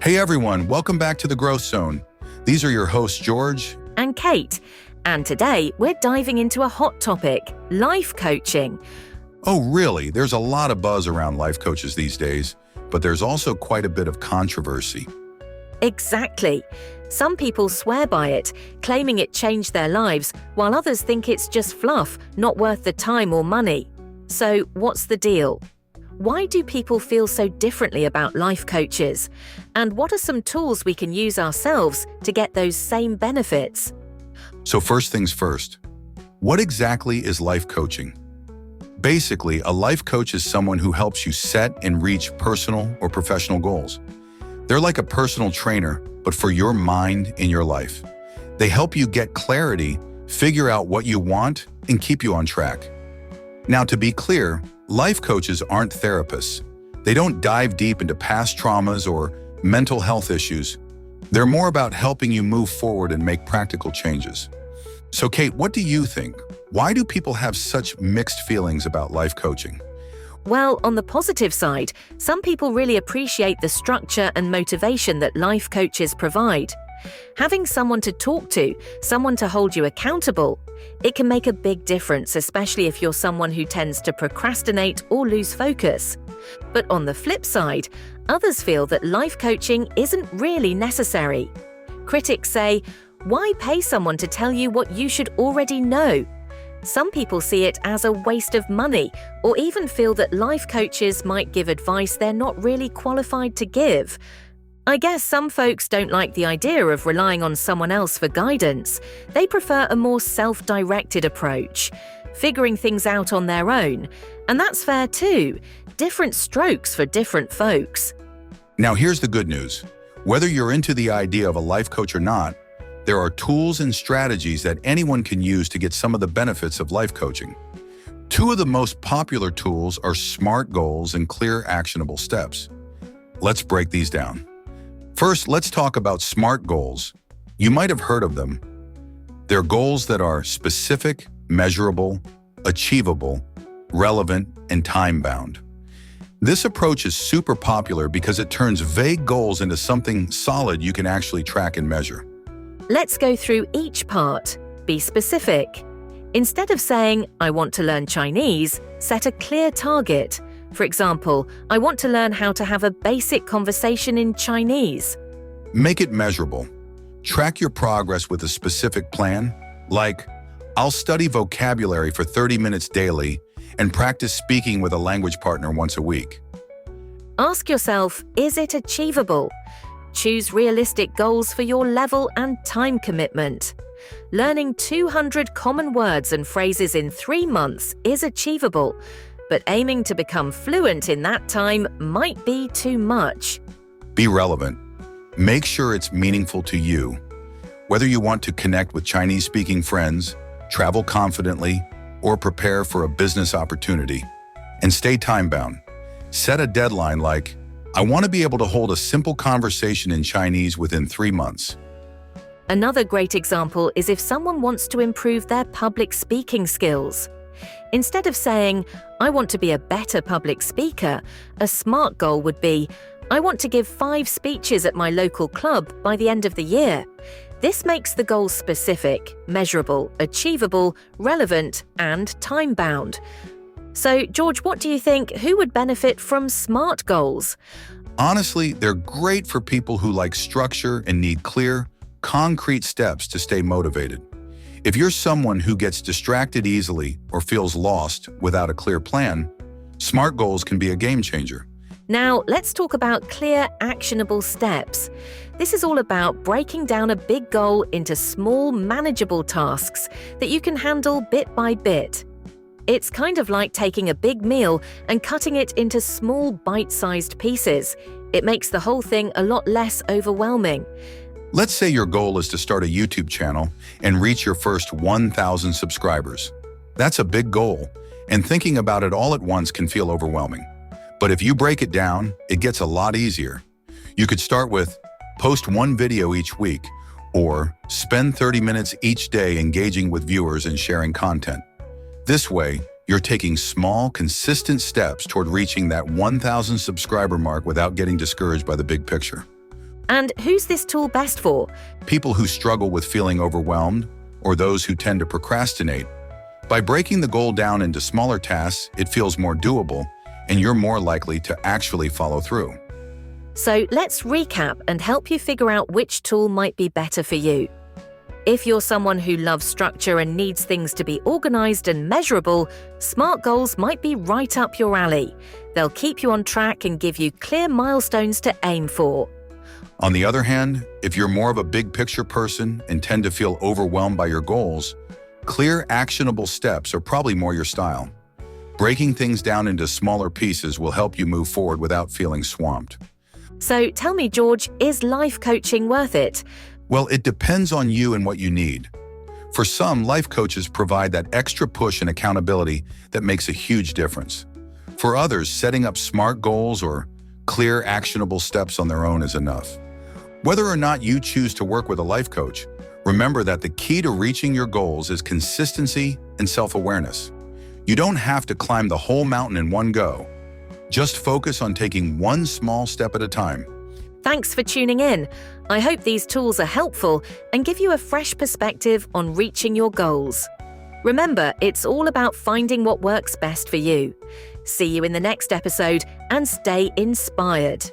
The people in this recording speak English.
Hey everyone, welcome back to the Growth Zone. These are your hosts, George and Kate. And today we're diving into a hot topic, life coaching. Oh, really? There's a lot of buzz around life coaches these days, but there's also quite a bit of controversy. Exactly. Some people swear by it, claiming it changed their lives, while others think it's just fluff, not worth the time or money. So, what's the deal? Why do people feel so differently about life coaches? And what are some tools we can use ourselves to get those same benefits? So first things first, what exactly is life coaching? Basically, a life coach is someone who helps you set and reach personal or professional goals. They're like a personal trainer, but for your mind and your life. They help you get clarity, figure out what you want, and keep you on track. Now, to be clear, life coaches aren't therapists. They don't dive deep into past traumas or mental health issues. They're more about helping you move forward and make practical changes. So Kate, what do you think? Why do people have such mixed feelings about life coaching? Well, on the positive side, some people really appreciate the structure and motivation that life coaches provide. Having someone to talk to, someone to hold you accountable, it can make a big difference, especially if you're someone who tends to procrastinate or lose focus. But on the flip side, others feel that life coaching isn't really necessary. Critics say, why pay someone to tell you what you should already know? Some people see it as a waste of money, or even feel that life coaches might give advice they're not really qualified to give. I guess some folks don't like the idea of relying on someone else for guidance. They prefer a more self-directed approach, figuring things out on their own. And that's fair too. Different strokes for different folks. Now here's the good news. Whether you're into the idea of a life coach or not, there are tools and strategies that anyone can use to get some of the benefits of life coaching. Two of the most popular tools are SMART goals and clear actionable steps. Let's break these down. First, let's talk about SMART goals. You might have heard of them. They're goals that are specific, measurable, achievable, relevant, and time-bound. This approach is super popular because it turns vague goals into something solid you can actually track and measure. Let's go through each part. Be specific. Instead of saying, I want to learn Chinese, set a clear target. For example, I want to learn how to have a basic conversation in Chinese. Make it measurable. Track your progress with a specific plan, like, I'll study vocabulary for 30 minutes daily and practice speaking with a language partner once a week. Ask yourself, is it achievable? Choose realistic goals for your level and time commitment. Learning 200 common words and phrases in 3 months is achievable, but aiming to become fluent in that time might be too much. Be relevant. Make sure it's meaningful to you. Whether you want to connect with Chinese-speaking friends, travel confidently, or prepare for a business opportunity. And stay time-bound. Set a deadline like, I want to be able to hold a simple conversation in Chinese within 3 months. Another great example is if someone wants to improve their public speaking skills. Instead of saying, I want to be a better public speaker, a SMART goal would be, I want to give 5 speeches at my local club by the end of the year. This makes the goal specific, measurable, achievable, relevant, and time-bound. So, George, what do you think? Who would benefit from SMART goals? Honestly, they're great for people who like structure and need clear, concrete steps to stay motivated. If you're someone who gets distracted easily or feels lost without a clear plan, SMART goals can be a game changer. Now, let's talk about clear, actionable steps. This is all about breaking down a big goal into small, manageable tasks that you can handle bit by bit. It's kind of like taking a big meal and cutting it into small, bite-sized pieces. It makes the whole thing a lot less overwhelming. Let's say your goal is to start a YouTube channel and reach your first 1,000 subscribers. That's a big goal, and thinking about it all at once can feel overwhelming. But if you break it down, it gets a lot easier. You could start with, post 1 video each week, or spend 30 minutes each day engaging with viewers and sharing content. This way, You're taking small, consistent steps toward reaching that 1,000 subscriber mark without getting discouraged by the big picture. And who's this tool best for? People who struggle with feeling overwhelmed or those who tend to procrastinate. By breaking the goal down into smaller tasks, it feels more doable and you're more likely to actually follow through. So let's recap and help you figure out which tool might be better for you. If you're someone who loves structure and needs things to be organized and measurable, SMART goals might be right up your alley. They'll keep you on track and give you clear milestones to aim for. On the other hand, if you're more of a big picture person and tend to feel overwhelmed by your goals, clear, actionable steps are probably more your style. Breaking things down into smaller pieces will help you move forward without feeling swamped. So tell me, George, is life coaching worth it? Well, it depends on you and what you need. For some, life coaches provide that extra push and accountability that makes a huge difference. For others, setting up SMART goals or clear, actionable steps on their own is enough. Whether or not you choose to work with a life coach, remember that the key to reaching your goals is consistency and self-awareness. You don't have to climb the whole mountain in one go. Just focus on taking one small step at a time. Thanks for tuning in. I hope these tools are helpful and give you a fresh perspective on reaching your goals. Remember, it's all about finding what works best for you. See you in the next episode and stay inspired.